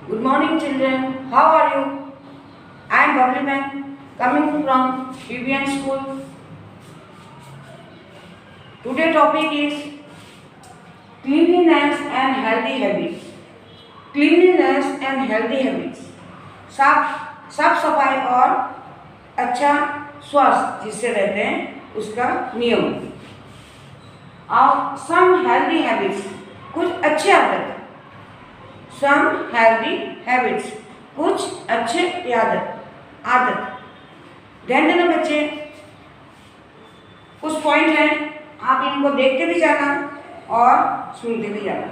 Good morning, children. How are you? I am Bubbly Man, coming from PBN school. Today topic is cleanliness and healthy habits. Cleanliness and healthy habits. साफ सफाई और अच्छा स्वास्थ्य जिससे रहते हैं उसका नियम। और सम हेल्दी हैबिट्स, कुछ अच्छे आदत। सम हेल्दी हैबिट्स, कुछ अच्छे आदत। ध्यान देना बच्चे, कुछ पॉइंट हैं, आप इनको देखते भी जाना और सुनते भी जाना।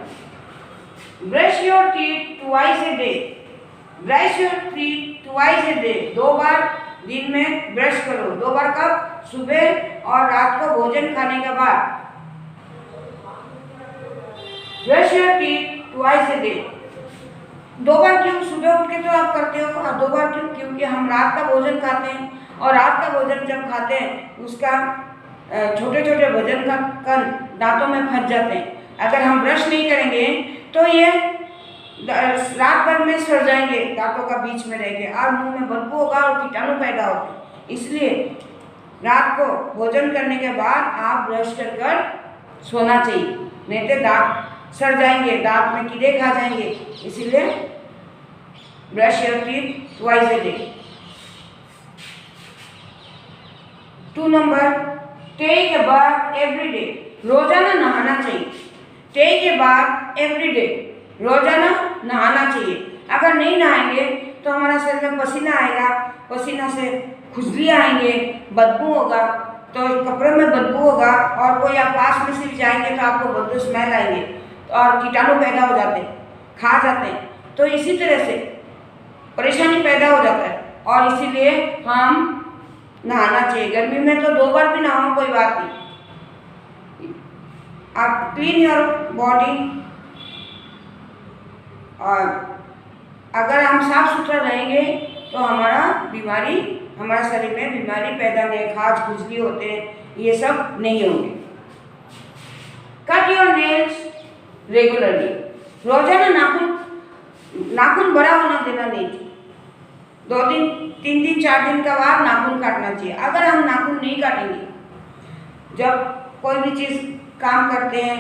Brush your teeth twice a day. Brush your teeth twice a day, 2 बार दिन में ब्रश करो। 2 बार कब? सुबह और रात को भोजन खाने के बाद। Brush your teeth twice a day. 2 बार क्यों? सुबह उठ के तो आप करते हो, और 2 बार क्यों? क्योंकि हम रात का भोजन खाते हैं, और रात का भोजन जब खाते हैं उसका छोटे छोटे भोजन का कण दांतों में फंस जाते हैं। अगर हम ब्रश नहीं करेंगे तो ये रात भर में सड़ जाएंगे, दांतों का बीच में रहेंगे और मुंह में बदबू होगा और कीटाणु पैदा होते हैं। इसलिए रात को भोजन करने के बाद आप ब्रश कर सोना चाहिए, नहीं तो दांत सड़ जाएंगे, दांत में कीड़े खा जाएंगे। इसीलिए brush your teeth twice a day. 2 number, take a bath every day. रोजाना नहाना चाहिए। Take a bath every day, रोजाना नहाना चाहिए। अगर नहीं नहाएंगे तो हमारा शरीर में पसीना आएगा, पसीना से खुजली आएंगे, बदबू होगा, तो कपड़े में बदबू होगा, और कोई आप पास में से जाएंगे तो आपको बदबू स्मेल आएंगे और कीटाणु पैदा हो जाते हैं, खा जाते हैं। तो इसी तरह से परेशानी पैदा हो जाता है, और इसीलिए हम नहाना चाहिए। गर्मी में तो 2 बार भी नहाओ, कोई बात नहीं। आप क्लीन योर बॉडी, और अगर हम साफ सुथरा रहेंगे तो हमारा शरीर में बीमारी पैदा नहीं, खाज खुजली होते हैं, ये सब नहीं होंगे। Cut your nails regularly. रोजाना नाखून बड़ा होना देना नहीं चाहिए। 2 दिन, 3 दिन, 4 दिन के बाद नाखून काटना चाहिए। अगर हम नाखून नहीं काटेंगे, जब कोई भी चीज़ काम करते हैं,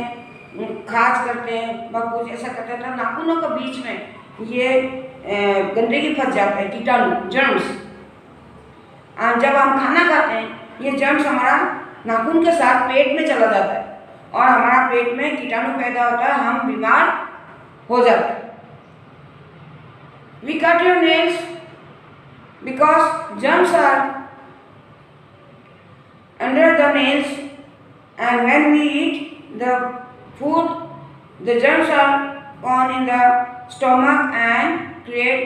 खाज करते हैं, कुछ ऐसा करते हैं, तो नाखूनों के बीच में ये गंदगी फंस जाता है, कीटाणु, जर्म्स। जब हम खाना खाते हैं, ये जर्म्स हमारा नाखून के साथ पेट में चला जाता है, और हमारा पेट में कीटाणु पैदा होता है, हम बीमार हो जाते हैं। We cut your nails because germs are under the nails, and when we eat the food, the germs are gone in the stomach and create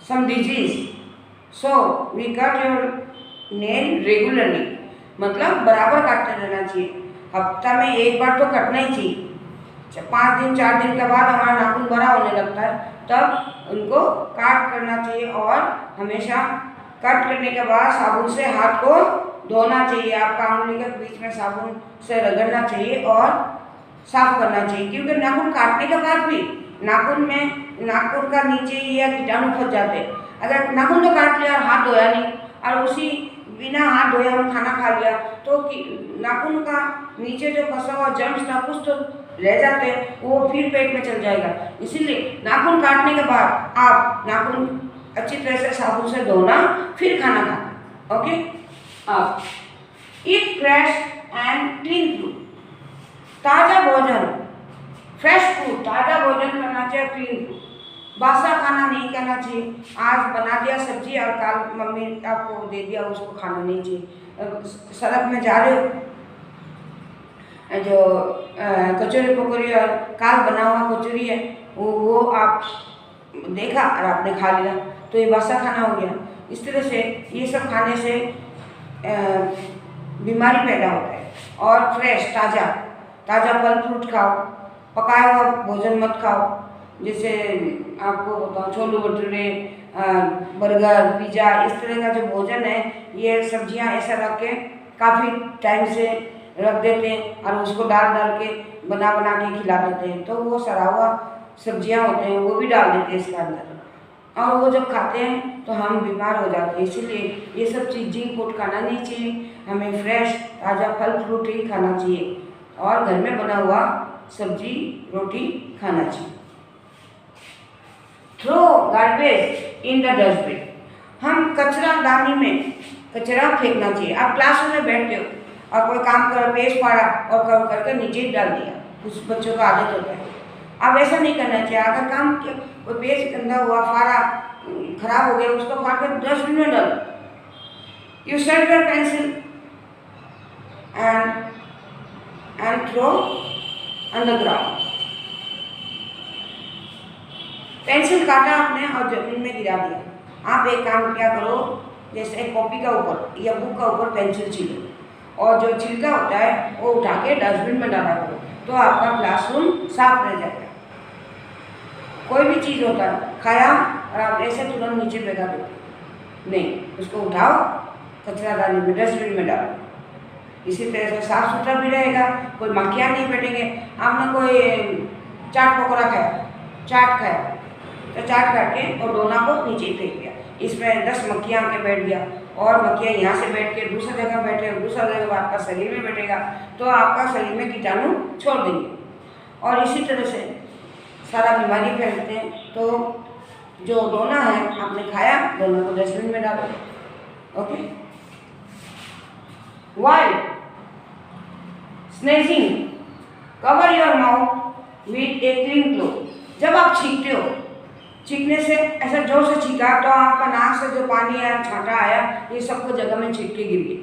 some disease. So we cut your nail regularly, मतलब बराबर काटते रहना चाहिए। हफ्ता में 1 बार तो कटना ही चाहिए। 5 दिन, 4 दिन के बाद हमारा नाखून बड़ा होने लगता है, तब उनको काट करना चाहिए, और हमेशा कट करने के बाद साबुन से हाथ को धोना चाहिए। आपका उंगली के बीच में साबुन से रगड़ना चाहिए और साफ करना चाहिए, क्योंकि नाखून काटने के बाद भी नाखून का नीचे ये कीटाणु फंस जाते हैं। अगर नाखून तो काट लिया और हाथ धोया नहीं, और उसी बिना हाथ धोया हम खाना खा लिया, तो नाखून का नीचे जो फंसा हुआ जर्म्स था, कुछ तो रह जाते हैं, वो फिर पेट में चल जाएगा। इसीलिए नाखून काटने के बाद आप नाखून अच्छी तरह से साबुन से धोना, फिर खाना खाना। ओके। अब ईट फ्रेश एंड क्लीन फूड। ताज़ा भोजन, फ्रेश फूड, ताज़ा भोजन करना चाहिए, क्लीन फूड। बासा खाना नहीं करना चाहिए। आज बना दिया सब्जी और कल मम्मी आपको दे दिया, उसको खाना नहीं चाहिए। सड़क में जा रहे हो, जो कचौरी पकौड़ी और काल बना हुआ कचौरी है, वो आप देखा और आपने खा लिया, तो ये बासा खाना हो गया। इस तरह से ये सब खाने से बीमारी पैदा होता है। और फ्रेश ताज़ा फल फ्रूट खाओ, पकाया हुआ भोजन मत खाओ। जैसे आपको बताऊँ, छोले भटूरे, बर्गर, पिज़्ज़ा, इस तरह का जो भोजन है, ये सब्जियां ऐसा रख के काफ़ी टाइम से रख देते हैं, और उसको डाल के बना के खिला देते हैं, तो वो सड़ा हुआ सब्जियां होते हैं वो भी डाल देते हैं इसके अंदर, और वो जब खाते हैं तो हम बीमार हो जाते हैं। इसीलिए ये सब चीज़ जंक फूड खाना नहीं चाहिए, हमें फ्रेश ताज़ा फल फ्रूट ही खाना चाहिए और घर में बना हुआ सब्जी रोटी खाना चाहिए। Throw garbage in the dustbin, हम कचरा दानी में कचरा फेंकना चाहिए। आप क्लासरूम में बैठते हो और कोई काम कर पेज फाड़ा और कर करके नीचे डाल दिया, कुछ बच्चों का आदत होता है। अब ऐसा नहीं करना चाहिए। अगर काम कोई पेज गंदा हुआ, फाड़ा, खराब हो गया, उसको फाड़ कर डस्टबिन में डालो। You set your pencil and throw on the ground. Pencil काटा आपने और जमीन में गिरा दिया। आप एक काम क्या करो, जैसे कॉपी का ऊपर या बुक का ऊपर पेंसिल छीलो और जो छिलका होता है वो उठा के डस्टबिन में डाला करो, तो आपका क्लासरूम साफ रह जाएगा। कोई भी चीज़ होता है खाया और आप ऐसे तुरंत नीचे फेंका देते नहीं, उसको उठाओ कचरा दानी में डस्टबिन में डालो। इसी तरह से साफ सुथरा भी रहेगा, कोई मक्खियाँ नहीं बैठेंगे। आपने कोई चाट पकौड़ा खाया, चाट खाया तो चाट काट के और डोना को नीचे फेंक दिया, इसमें 10 मक्खियाँ आके बैठ गया और मक्खियाँ यहाँ से बैठ के दूसरी जगह बैठे, दूसरा जगह आपका शरीर में बैठेगा तो आपका शरीर में कीटाणु छोड़ देंगे और इसी तरह से सारा बीमारी फैलते हैं। तो जो डोना है आपने खाया, डोना को डस्टबिन में डालो। Okay. While sneezing, cover your mouth with a clean cloth. जब आप छींकते हो, छींकने से ऐसा जोर से छींका तो आपका नाक से जो पानी आया, छांटा आया, ये सबको जगह में छींक के गिर गई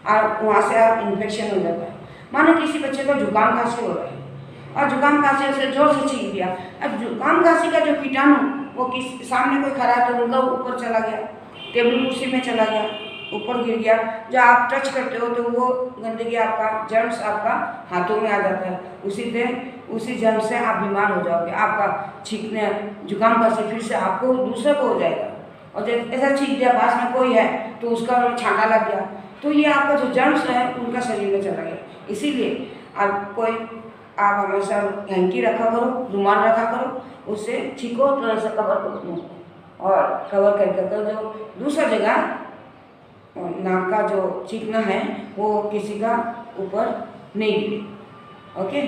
और वहाँ से आप इन्फेक्शन हो जाता है। मानो किसी बच्चे को जुकाम खांसी हो रहा है और जुकाम खांसी से जोर से छींक दिया, अब जुकाम खांसी का जो कीटाणु वो किस सामने कोई खड़ा है तो उनका ऊपर चला गया, टेबल कुर्सी में चला गया, ऊपर गिर गया। जो आप टच करते हो तो वो गंदगी आपका जर्म्स आपका हाथों में आ जाता है, उसी जर्म से आप बीमार हो जाओगे। आपका छींकने जुकाम खांसी फिर से आपको दूसरे को हो जाएगा और जब ऐसा छींक दिया पास में कोई है तो उसका छांटा लग गया तो ये आपका जो जर्म्स है उनका शरीर में चला गया। इसीलिए आप हमेशा हैंकी रखा करो, रुमाल रखा करो, उससे छींको तो ऐसा कवर करो और कवर करके जो दूसरा जगह नाक का जो छींकना है वो किसी का ऊपर नहीं गिरे। Okay.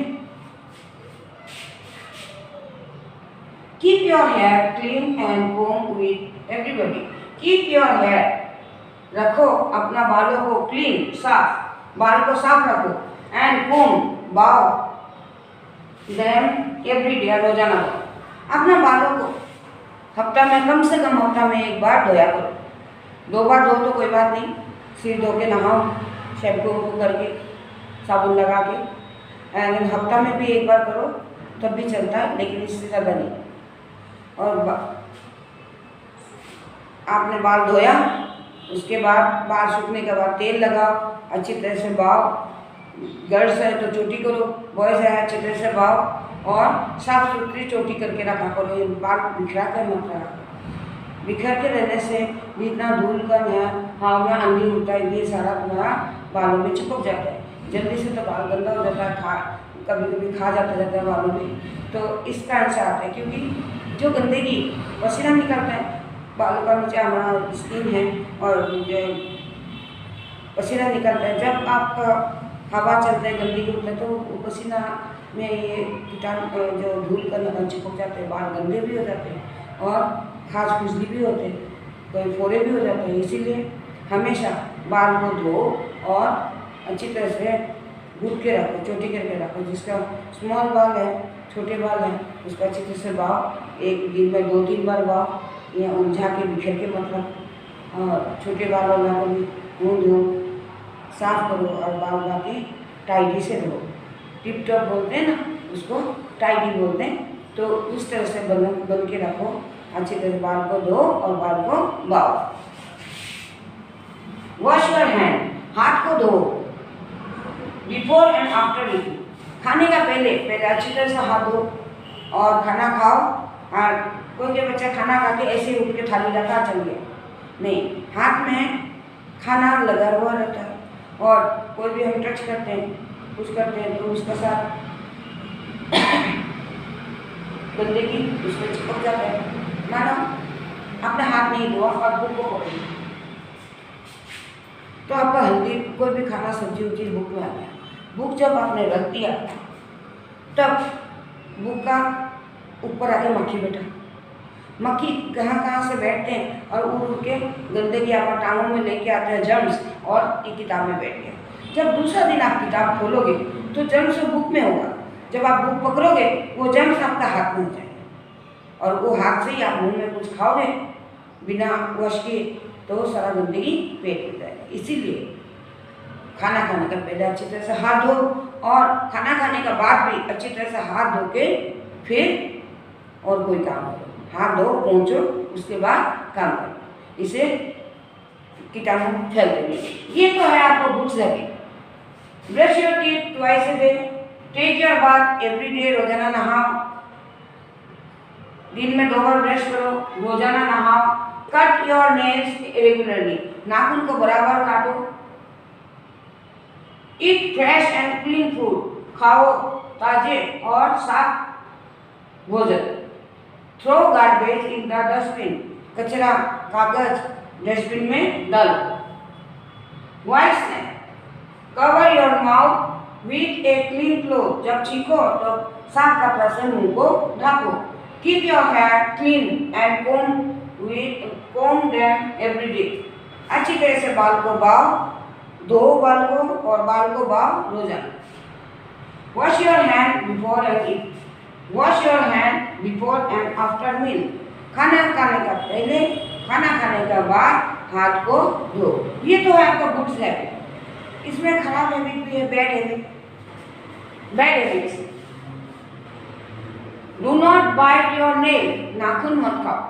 Keep your hair clean and comb with everybody. Keep your hair, रखो अपना बालों को क्लीन, साफ, बाल को साफ रखो, एंड कोम, बाव देम एवरी डे, रोजाना अपना बालों को हफ्ता में कम से कम हफ्ता में एक बार धोया करो। 2 बार धो तो कोई बात नहीं, सिर धो के नहाओ शैम्पू करके साबुन लगा के, लेकिन हफ्ता में भी एक बार करो तब भी चलता है, लेकिन इससे ज़्यादा नहीं। और आपने बाल धोया, उसके बाद बाल सूखने के बाद तेल लगाओ, अच्छी तरह से बाव, गर्ल्स है तो चोटी करो, बॉयज़ है अच्छी तरह से बाव और साफ सुथरी चोटी करके रखा करो। ये बाल बिखरा कर मत रखा, बिखर के रहने से जितना धूल कण है, हवा में आंधी उड़ता है, ये सारा तुम्हारा बालों में चिपक जाता है, जल्दी से तो बाल गंदा हो जाता है, कभी कभी खा जाता है बालों में। तो इस कारण से आता है क्योंकि जो गंदगी पसीना निकलता है, बालों का नीचे हमारा स्किन है और जो पसीना निकलता है, जब आपका हवा चलता है गंदगी उठता है तो पसीना में ये कीटाणु जो धूल का चिपक जाते हैं, बाल गंदे भी हो जाते हैं और खास खुजली भी होते हैं, कोई फोड़े भी हो जाते हैं। इसीलिए हमेशा बाल को धो और अच्छी तरह से गूंथ के रखो, चोटी करके रखो। जिसका स्मॉल बाल है, छोटे बाल हैं, उसका अच्छी तरह से बाव, एक दिन में 2-3 बार बाव, या उलझा के बिखेर के मत रखो। और छोटे बाल वाला को भी मुँह धो, साफ करो और बाल बाकी टाइडी से धो। टिप टॉप बोलते हैं ना, उसको टाइडी बोलते हैं। तो उस तरह से बन के रखो, अच्छी तरह से बाल को धो और बाल को बाओ। वॉश योर हैंड, हाथ को धो बिफोर एंड आफ्टर ईटिंग। खाने का पहले अच्छी तरह से हाथ धो और खाना खाओ। और कोई बच्चा खाना खा के ऐसे उठ के थाली रखा चल गया, नहीं, हाथ में खाना लगा हुआ रहता है और कोई भी हम टच करते हैं, कुछ करते हैं तो उसके साथ गंदगी उसमें चिपक जाता है। मानो आपने हाथ नहीं धोआ और बुक को पकड़ी, तो आपका हेल्दी कोई भी खाना सब्जी उब्जी बुक में आ गया। बुक जब आपने रख दिया तब बुक का ऊपर आके मक्खी बैठा। मक्खी कहाँ से बैठते हैं और उड़ उड़ के गंदगी आपका टांगों में लेके आते हैं जर्म्स, और ये किताब में बैठ गया। जब दूसरा दिन आप किताब खोलोगे तो जर्म्स बुक में होगा। जब आप बुक पकड़ोगे वो जर्म्स आपका हाथ में हो जाएगा, और वो हाथ से ही आप मुंह में कुछ खाओगे बिना वॉश के तो वो सारा गंदगी पेट में जाएगा। इसीलिए खाना खाने का पहले अच्छी तरह से हाथ धो, और खाना खाने का बाद भी अच्छी तरह से हाथ धो के फिर और कोई काम करो। हाथ धो पहुँचो, उसके बाद काम करो, इसे कीटाणु फैलते नहीं। ये तो है आपको goods habit. Brush your teeth twice a day, take your bath every day, रोजाना नहाओ, दिन में 2 बार ब्रश करो, रोजाना नहाओ। कट योर नेल्स रेगुलरली, नाखून को बराबर काटो। Eat fresh and clean food, खाओ ताजे और साफ भोजन। Throw garbage in the dustbin, कचरा कागज डस्टबिन में डालो। वाइट स्नैक, cover your mouth with a clean cloth, जब छींको तो साफ कपड़ा से मुंह को ढको। Keep your hair clean and comb them every day, अच्छी तरह से बाल को बाओ, धो बाल को और बाल को बाओ रोजाना। Wash your hand before and eat, wash your hand before and after meal, खाना खाने का पहले, खाना खाने के बाद हाथ को धो। ये तो है आपका गुड्स हैबिट। इसमें खराब हैबिट भी है, bad habit. Bad habits, do not bite your nail, नाखून मत खाओ।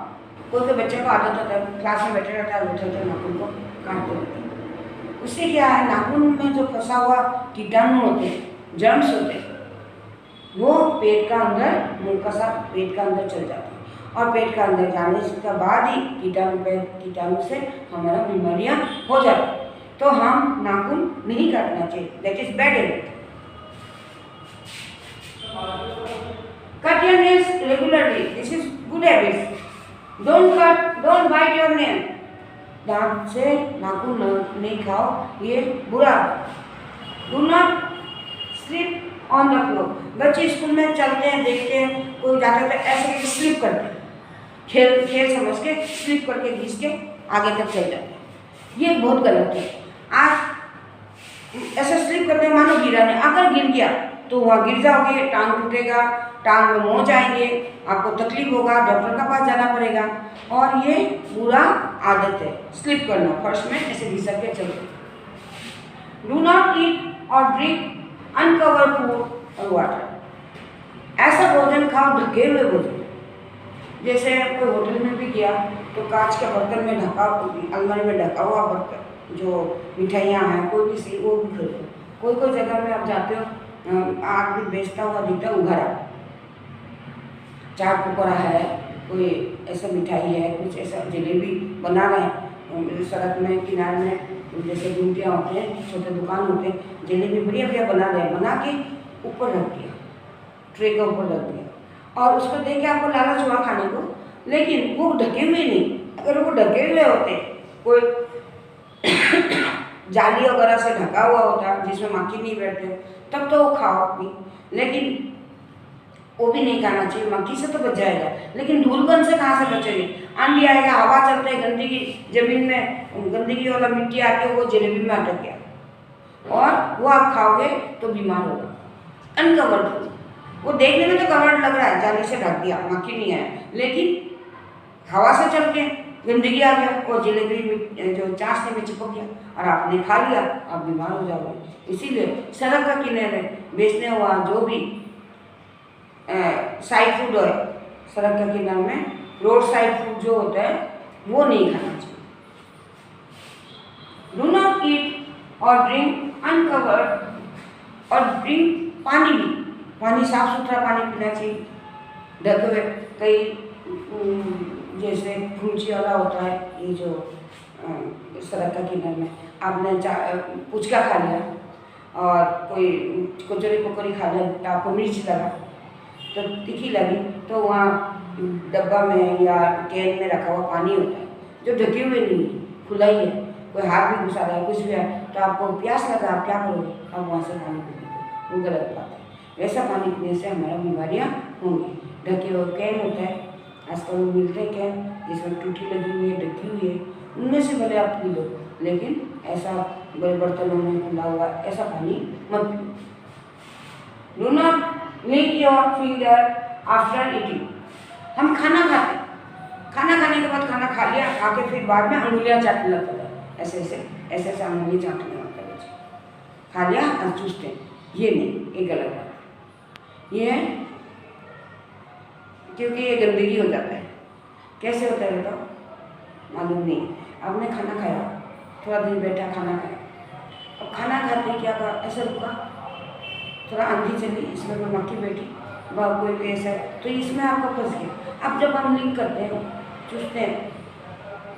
कोई तो बच्चे को आदत होता है, क्लास में बैठे रहता है, उठे नाखून को काटते रहते हैं। उससे क्या है, नाखून में जो फंसा हुआ कीटाणु होते हैं, जर्म्स होते हैं, वो पेट का अंदर, मुंह का साथ पेट का अंदर चल जाते हैं, और पेट का अंदर जाने के बाद ही कीटाणु से हमारा बीमारियां हो जाती हैं। तो हम नाखून नहीं काटना चाहिए, that is bad habit. Cut your nails regularly, this is good habit. Don't bite your nail, दांत से नाखून नहीं खाओ, ये बुरा। Do not slip on the floor, बच्चे स्कूल में चलते हैं, देखते हैं कोई जाता है ऐसे स्लिप करते हैं, खेल समझ के स्लिप करके घिस के आगे तक चल जाते हैं। ये बहुत गलत है। आप ऐसे स्लिप करते हैं मानो गिरा नहीं, अगर गिर गया तो वहाँ गिर जाओगे, टांग टूटेगा, टांग में मोच आएंगे, आपको तकलीफ होगा, डॉक्टर के पास जाना पड़ेगा। और ये बुरा आदत है स्लिप करना, फर्श में ऐसे घिसक के चलो। डू नॉट ईट और ड्रिंक अनकवर्ड फूड और वाटर, ऐसा भोजन खाओ ढके हुए भोजन। जैसे कोई होटल में भी गया तो कांच के बर्तन में ढका, अलमारी में ढका हुआ बर्तन, जो मिठाइयाँ हैं कोई किसी वो भी खरीदो। कोई जगह में आप जाते हो, आग भी बेचता हुआ दिखता उघाड़ा, चाट पकौड़ा है, कोई ऐसा मिठाई है, कुछ ऐसा जलेबी बना रहे हैं सड़क में किनारे में, जैसे गुमटियाँ होते हैं, छोटे दुकान होते हैं, जलेबी बढ़िया बढ़िया बना रहे हैं, बना के ऊपर रख दिया, ट्रे के ऊपर रख दिया, और उसको देख के आपको लालच हुआ खाने को, लेकिन वो ढके हुए नहीं। अगर वो ढके हुए होते, कोई जाली वगैरह से ढका हुआ होता जिसमें मक्खी नहीं बैठते, तब तो वो खाओ भी, लेकिन वो भी नहीं खाना चाहिए। मक्खी से तो बच जाएगा, लेकिन धूलकण से कहाँ से बचेंगे? आंधी आएगा, हवा चलते है, गंदगी जमीन में गंदगी वाला मिट्टी आती है, वो जलेबी में अटक गया और वो आप खाओगे तो बीमार होगा। अनकवर्ड फूड, वो देखने में तो कवर्ड लग रहा है, जाली से ढक दिया, मक्खी नहीं आया, लेकिन हवा से चल के गंदगी आ गया, वो जलेबी जो चाशनी में चिपक गया और आपने खा लिया, आप बीमार हो जाओगे। इसीलिए सड़क का किनारे बेचने हुआ जो भी साइड फूड है, सड़क के किनारे में रोड साइड फूड जो होता है वो नहीं खाना चाहिए। डू नॉट ईट और ड्रिंक अनकवर्ड, और ड्रिंक पानी भी, पानी साफ सुथरा पानी पीना चाहिए ढके हुए। कई जैसे फ्रूची वाला होता है, ये जो सड़क का किनारे में आपने पुचका खा लिया और कोई कचौरी पकौड़ी खा लिया, आपको मिर्च लगा तो तीखी लगी तो वहाँ डब्बा में या कैन में रखा हुआ पानी होता है जो ढके हुए नहीं है, खुला ही है, कोई हाथ भी घुसा रहा है, कुछ भी है, तो आपको प्यास लगा, आप क्या करोगे? आप वहाँ से पानी पी लीजिए, वो गलत बात है। वैसा पानी पीने से हमारा बीमारियाँ होंगी। ढके हुए कैन होता है, आजकल मिलते हैं कैन जिसमें टूटी लगी हुई है, ढकी हुई है, उनमें से भले आप पी लो, लेकिन ऐसा बड़े बर्तनों में खुला हुआ ऐसा पानी मत पियो। Do not leak your finger after eating. हम खाना खाते, खाना खाने के बाद खाना खा लिया, खा के फिर बाद में अंगुलियां चाटने लगता है, ऐसे ऐसे अंगुली चाटने लगता है बच्चे, खा लिया और चूसते हैं, ये नहीं, ये गलत बात। ये है क्योंकि ये गंदगी हो जाता है। कैसे होता है बताओ? मालूम नहीं। आपने खाना खाया, थोड़ा देर बैठा खाना खाया, अब खाना खाते क्या कहा, ऐसा रुका, थोड़ा आंधी चली, इसमें कोई मक्खी बैठी, कोई भी ऐसा, तो इसमें आपका फंस गया। अब जब हम लिंक करते हैं, चूसते हैं,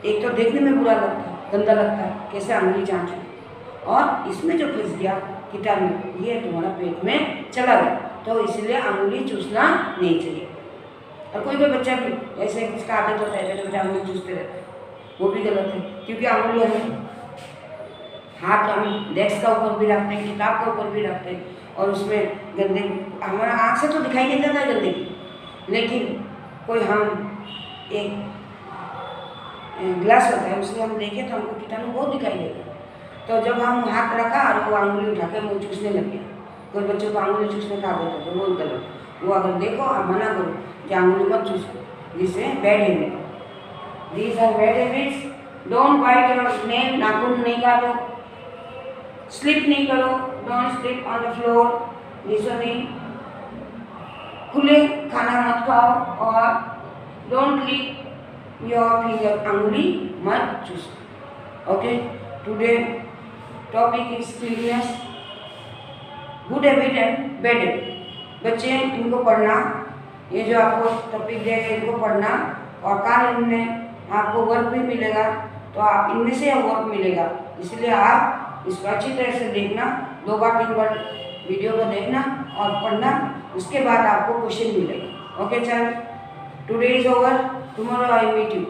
एक तो देखने में बुरा लगता है, गंदा लगता है, कैसे अंगुली चाट, और इसमें जो फंस गया कीटाणु, ये तुम्हारा पेट में चला गया, तो इसलिए अंगुली चूसना नहीं चाहिए। और कोई बच्चा भी ऐसे किसका आदत होता है बेटा अंगुली चूसते रहते हैं, वो भी गलत है, क्योंकि अंगुली हम हाथ हम डेस्क का ऊपर भी रखते हैं, किताब के ऊपर भी रखते हैं, और उसमें गंदे हमारा आँख से तो दिखाई नहीं देता है गंदगी, लेकिन कोई हम एक ग्लास होता है उसमें हम देखें तो हमको कीटाणु बहुत दिखाई देगा। तो जब हम हाथ रखा और वो अंगुली उठा के मुँह चूसने लग गया, कोई बच्चों को अंगुली चूसने का आदत है तो वो गलत। वो अगर देखो आप मना करो कि अंगुली मत चूसो, जिससे bad habit, these are bad habits. Don't bite your nail, नाखून नहीं काटो, स्लिप नहीं करो, don't slip on the floor, दिसो नहीं, खुले खाना मत खाओ, और डोंट लीक योर फिंगर, अंगुली मत चूसो। Okay, today topic is cleanness, good habit and bad habit. बच्चे इनको पढ़ना, ये जो आपको टॉपिक दिया है इनको पढ़ना, और कल इनमें आपको वर्क भी मिलेगा, तो आप इनमें से वर्क मिलेगा, इसलिए आप इसको अच्छी तरह से देखना, 2 बार 3 बार वीडियो को देखना और पढ़ना, उसके बाद आपको क्वेश्चन मिलेगा। ओके चल, today is over, tomorrow I meet you.